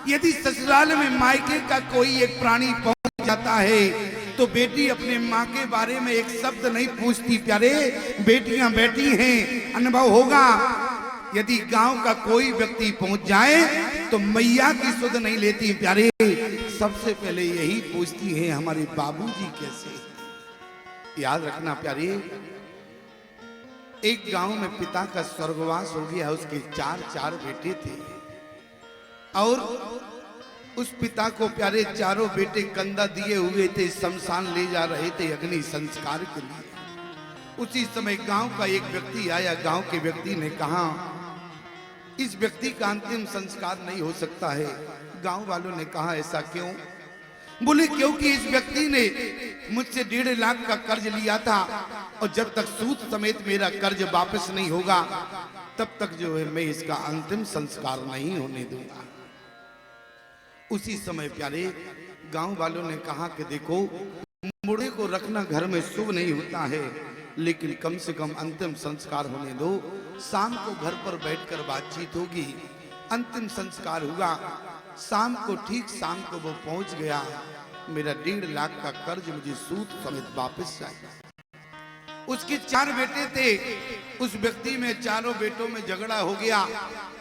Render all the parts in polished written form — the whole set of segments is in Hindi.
यदि ससुराल में मायके का कोई एक प्राणी पहुंच जाता है तो बेटी अपने माँ के बारे में एक शब्द नहीं पूछती। प्यारे, बेटियां बेटी हैं, अनुभव होगा। यदि गांव का कोई व्यक्ति पहुंच जाए तो मैया की सुध नहीं लेती। प्यारे, सबसे पहले यही पूछती हैं हमारे बाबूजी कैसे। याद रखना प्यारे, एक गांव में पिता का स्वर्गवास हो गया। उसके चार बेटे थे और उस पिता को प्यारे चारों बेटे कंधा दिए हुए थे, शमशान ले जा रहे थे अग्नि संस्कार के लिए। उसी समय गांव का एक व्यक्ति आया। गांव के व्यक्ति ने कहा इस व्यक्ति का अंतिम संस्कार नहीं हो सकता है। गांव वालों ने कहा ऐसा क्यों? बोले क्योंकि इस व्यक्ति ने मुझसे 1.5 लाख का कर्ज लिया था और जब तक सूद समेत मेरा कर्ज वापस नहीं होगा तब तक जो है मैं इसका अंतिम संस्कार नहीं होने दूंगा। उसी समय प्यारे गांव वालों ने कहा कि देखो, मुर्दे को रखना घर में शुभ नहीं होता है, लेकिन कम से कम अंतिम संस्कार होने दो। शाम को घर पर बैठकर बातचीत होगी, अंतिम संस्कार हुआ। शाम को ठीक शाम को वो पहुंच गया। मेरा 1.5 लाख का कर्ज मुझे सूद समेत वापस चाहिए। उसके 4 बेटे थे। उस व्यक्ति में चारों बेटों में झगड़ा हो गया।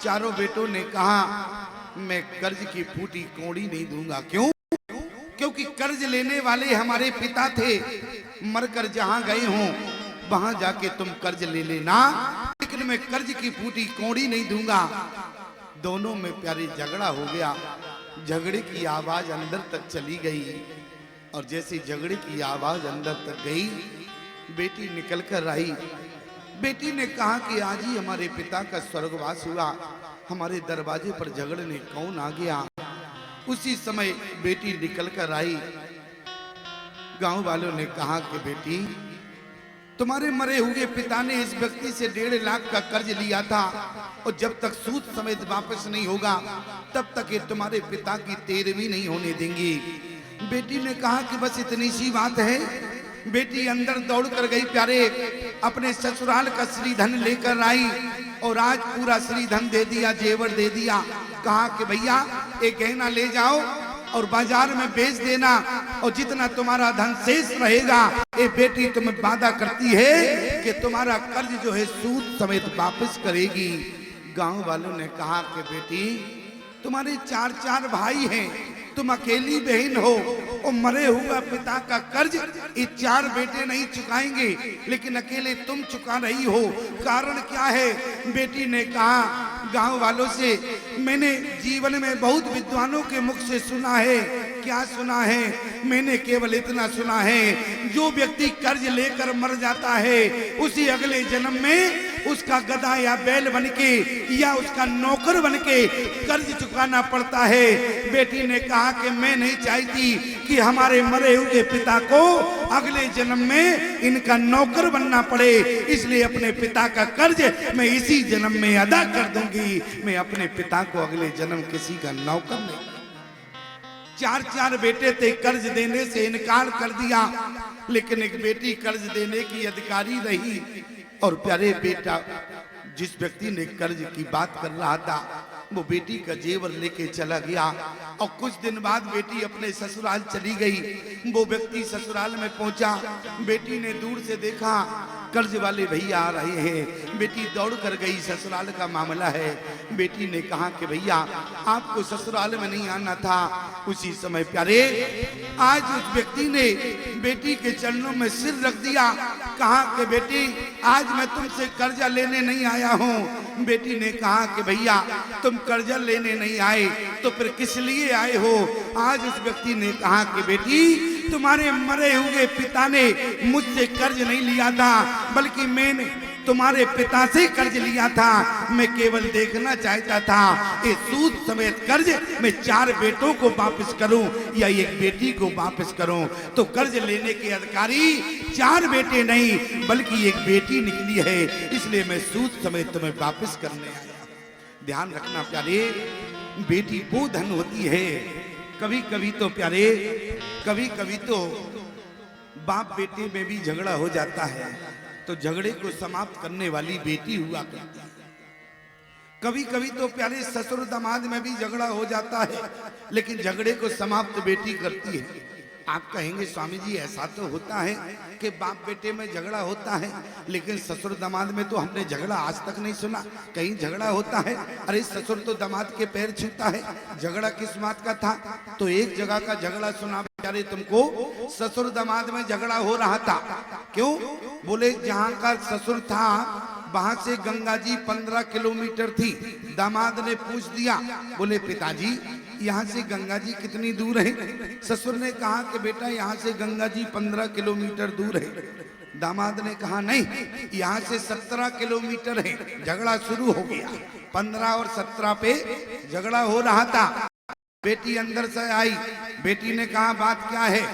चारों बेटों ने कहा मैं कर्ज की फूटी कौड़ी नहीं दूंगा। क्यों? क्योंकि कर्ज लेने वाले हमारे पिता थे। मरकर जहां गए हों वहां जाके तुम कर्ज ले लेना, लेकिन मैं कर्ज की फूटी कौड़ी नहीं दूंगा। दोनों में प्यारे झगड़ा हो गया। झगड़े की आवाज अंदर तक चली गई और जैसे झगड़े की आवाज अंदर तक गई, बेटी निकल कर आई। बेटी ने कहा कि आज ही हमारे पिता का स्वर्गवास हुआ, हमारे दरवाजे पर झगड़ने कौन आ गया? उसी समय बेटी निकल कर आई। गांव वालों ने कहा कि बेटी, तुम्हारे मरे हुए पिता ने इस व्यक्ति से 1.5 लाख का कर्ज लिया था और जब तक सूद समेत वापस नहीं होगा तब तक ये तुम्हारे पिता की 13वीं नहीं होने देंगी। बेटी ने कहा कि बस इतनी सी बात है। बेटी अंदर दौड़ कर गई प्यारे, अपने ससुराल का श्रीधन लेकर आई और आज पूरा श्रीधन दे दिया, जेवर दे दिया। कहा कि भैया एक गहना ले जाओ और बाजार में बेच देना और जितना तुम्हारा धन शेष रहेगा ये बेटी तुम्हें वादा करती है कि तुम्हारा कर्ज जो है सूद समेत वापस करेगी। गांव वालों ने कहा कि बेटी तुम्हारे 4 भाई हैं, तुम अकेली बहन हो और मरे हुआ पिता का कर्ज ये 4 बेटे नहीं चुकाएंगे, लेकिन अकेले तुम चुका रही हो। कारण क्या है? बेटी ने कहा गांव वालों से, मैंने जीवन में बहुत विद्वानों के मुख से सुना है। क्या सुना है? मैंने केवल इतना सुना है, जो व्यक्ति कर्ज लेकर मर जाता है उसी अगले जन्म में उसका गधा या बैल बनके या उसका नौकर बनके कर्ज चुकाना पड़ता है। बेटी ने कहा कि मैं नहीं चाहती कि हमारे मरे हुए पिता को अगले जन्म में इनका नौकर बनना पड़े, इसलिए अपने पिता का कर्ज मैं इसी जन्म में अदा कर दूंगी। मैं अपने पिता को अगले जन्म किसी का नौकर नहीं। 4 बेटे थे, कर्ज देने से इनकार कर दिया, लेकिन एक बेटी कर्ज देने की अधिकारी रही। और प्यारे बेटा, जिस व्यक्ति ने कर्ज की बात कर रहा था वो बेटी का जेवर लेके चला गया और कुछ दिन बाद बेटी अपने ससुराल चली गई। वो व्यक्ति ससुराल में पहुंचा, बेटी ने दूर से देखा कर्ज वाले भैया आ रहे हैं। बेटी दौड़ कर गई, ससुराल का मामला है। बेटी ने कहा कि भैया आपको ससुराल में नहीं आना था। उसी समय प्यारे आज उस व्यक्ति ने बेटी के चरणों में सिर रख दिया। कहा कि बेटी आज मैं तुमसे कर्जा लेने नहीं आया हूँ। बेटी ने कहा कि भैया तुम कर्जा लेने नहीं आए तो फिर किस लिए आए हो? आज उस व्यक्ति ने कहा कि बेटी तुम्हारे मरे हुए पिता ने मुझसे कर्ज नहीं लिया था, बल्कि मैंने तुम्हारे पिता से कर्ज लिया था। मैं केवल देखना चाहता था ये सूद समेत कर्ज मैं 4 बेटों को वापस करूं या एक बेटी को वापस करूं। तो कर्ज लेने के अधिकारी 4 बेटे नहीं बल्कि एक बेटी निकली है, इसलिए मैं सूद समेत तुम्हें वापस करने आया। ध्यान रखना प्यारे, बेटी वो धन होती है। कभी कभी तो प्यारे, कभी कभी तो बाप बेटे में भी झगड़ा हो जाता है, तो झगड़े को समाप्त करने वाली बेटी हुआ करती है। कभी कभी तो प्यारे ससुर दामाद में भी झगड़ा हो जाता है, लेकिन झगड़े को समाप्त बेटी करती है। आप कहेंगे स्वामी जी ऐसा तो होता है कि बाप बेटे में झगड़ा होता है, लेकिन ससुर दामाद में तो हमने झगड़ा आज तक नहीं सुना। कहीं झगड़ा होता है? अरे ससुर तो दामाद के पैर छूता है, झगड़ा किस बात का था? तो एक जगह का झगड़ा सुना प्यारे तुमको। ससुर दामाद में झगड़ा हो रहा था। क्यों? बोले जहां का ससुर था वहां से गंगा जी 15 किलोमीटर थी। दामाद ने पूछ दिया, बोले पिताजी यहाँ से गंगा जी कितनी दूर है? ससुर ने कहा कि बेटा यहाँ से गंगा जी 15 किलोमीटर दूर है। दामाद ने कहा नहीं, यहाँ से 17 किलोमीटर है। झगड़ा शुरू हो गया। 15 और 17 पे झगड़ा हो रहा था। बेटी अंदर से आई। बेटी ने कहा बात क्या है?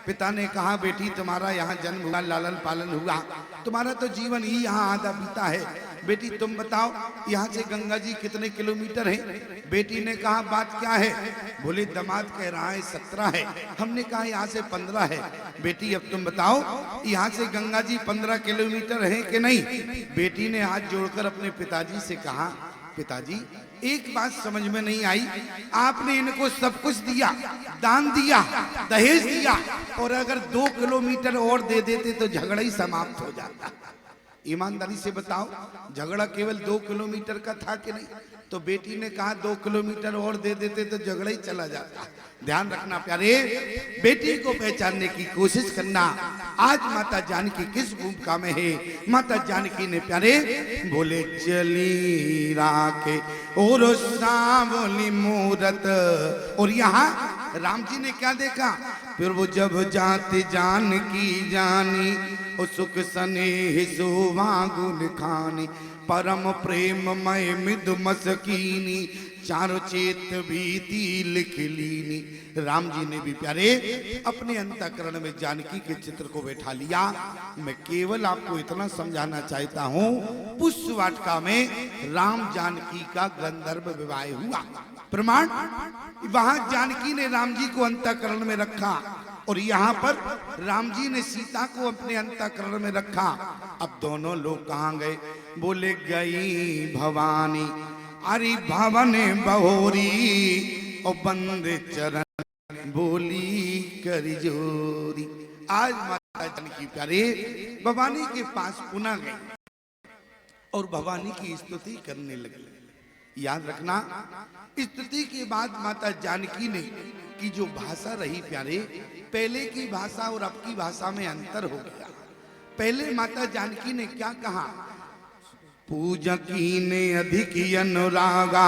पिता ने कहा बेटी तुम्हारा यहाँ जन्म हुआ, लालन पालन हुआ, तुम्हारा तो जीवन ही यहाँ आधा बीता है। बेटी तुम बताओ यहाँ से गंगा जी कितने किलोमीटर है? बेटी ने कहा बात क्या है? बोले दामाद कह रहा है 17 है, हमने कहा यहाँ से 15 है। बेटी अब तुम बताओ यहाँ से गंगा जी 15 किलोमीटर है कि नहीं? बेटी ने हाथ जोड़कर अपने पिताजी से कहा पिताजी एक बात समझ में नहीं आई, आपने इनको सब कुछ दिया, दान दिया, दहेज दिया, और अगर 2 किलोमीटर और दे देते तो झगड़ा ही समाप्त हो जाता। ईमानदारी से बताओ झगड़ा केवल 2 किलोमीटर का था कि नहीं? तो बेटी ने कहा 2 किलोमीटर और दे देते तो झगड़ा ही चला जाता। ध्यान रखना प्यारे, बेटी को पहचानने की कोशिश करना। आज माता जानकी किस भूमिका में है? माता जानकी ने प्यारे बोले चली राके और सांवली मूरत। और यहाँ राम जी ने क्या देखा? फिर वो जब जाते जानकी जानी और सुख सने सोवा गुण खानी, परम प्रेम मय मिदु मसकीनी, चारों चेत भीति लिख लीनी। राम जी ने भी प्यारे अपने अंतःकरण में जानकी के चित्र को बैठा लिया। मैं केवल आपको इतना समझाना चाहता हूँ, पुष्प वाटिका में राम जानकी का गंधर्व विवाह हुआ। प्रमाण वहां जानकी ने राम जी को अंतःकरण में रखा और यहाँ पर राम जी ने सीता को अपने अंतःकरण में रखा। अब दोनों लोग कहाँ गए? बोले गई भवानी अरे भवन बहोरी और बंद चरण बोली करी जोरी। आज माता जानकी प्यारे भवानी के पास पुनः गई और भवानी की स्तुति करने लगी। याद रखना, स्तुति के बाद माता जानकी ने की जो भाषा रही प्यारे, पहले की भाषा और अब की भाषा में अंतर हो गया। पहले माता जानकी ने क्या कहा? पूजा कीने अधिक अनुरागा,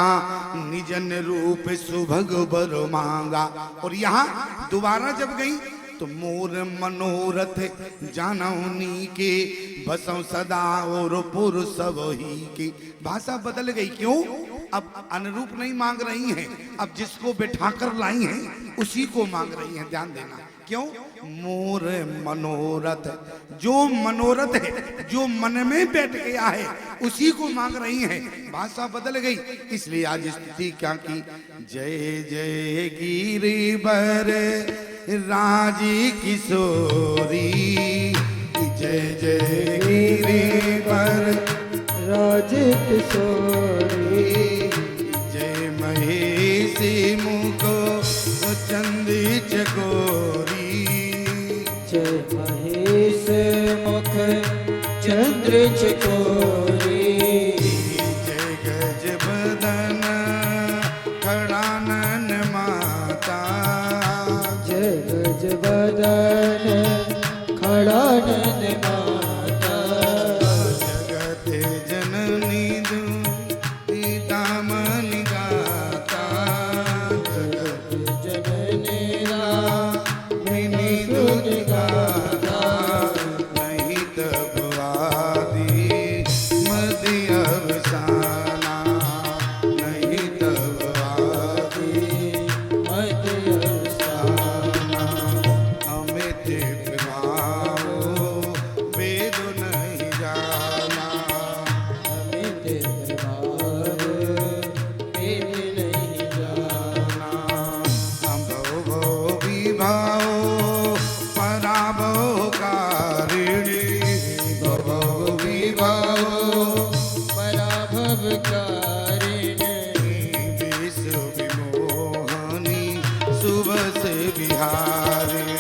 निजन रूप सुभग बर मांगा। और यहाँ दोबारा जब गई तो मोर मनोरथ जानौनी के, बसों सदा और पुरुष वही के। भाषा बदल गई। क्यों? अब अनुरूप नहीं मांग रही हैं, अब जिसको बिठाकर लाई हैं उसी को मांग रही हैं। ध्यान देना। क्यों? मोर मनोरथ, जो मनोरथ है, जो मन में बैठ गया है उसी को मांग रही हैं। भाषा बदल गई। इसलिए आज स्तुति क्या की? जय जय गिरिवर राजी किशोरी, जय जय गिरिवर राजी किशोरी, जय महेशी मुको चंदी चकोरी, जय महेश मुख चंद्र चकोरी, जय गज बदन खड़ानन माता, जय गज बदन खड़ानन माता, जगत जननी दुई दामन गाता, जगत जननी मिनी दूध गाता, नहीं तब आदि मदि अवसाना, नहीं तब आदि मध्य अवसाना, अमित विभावो शुभ से बिहारिणी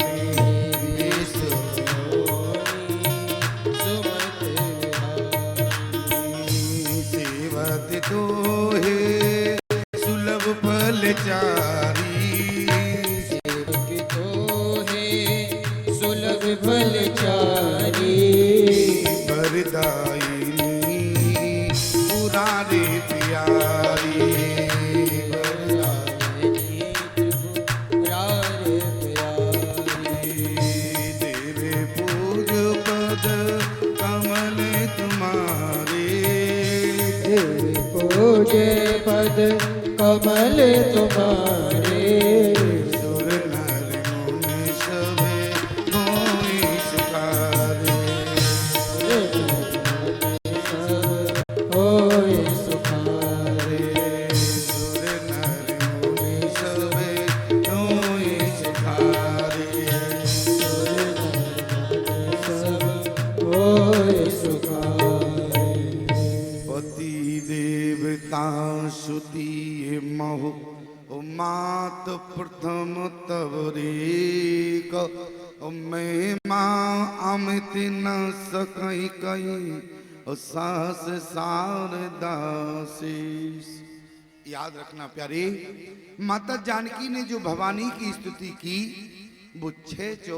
सेवत तो है सुलभ फलचारी सुलभ फलचारी वरदायिनी पुरारे प्यारी देवे पूज पद कमल तुम्हारे पूजे पद कमल तुम्हारे सुर नर मुनि सभे मोहि सुखारे होय सुखारे सुर नर मुनि सभे मोहि सुखारे होय सुखारे पति देवता सुती महु मात प्रथम तव रेक मैं माँ अमित न सकई कई सास शारदाशीष। याद रखना प्यारे, माता जानकी ने जो भवानी की स्तुति की वो 6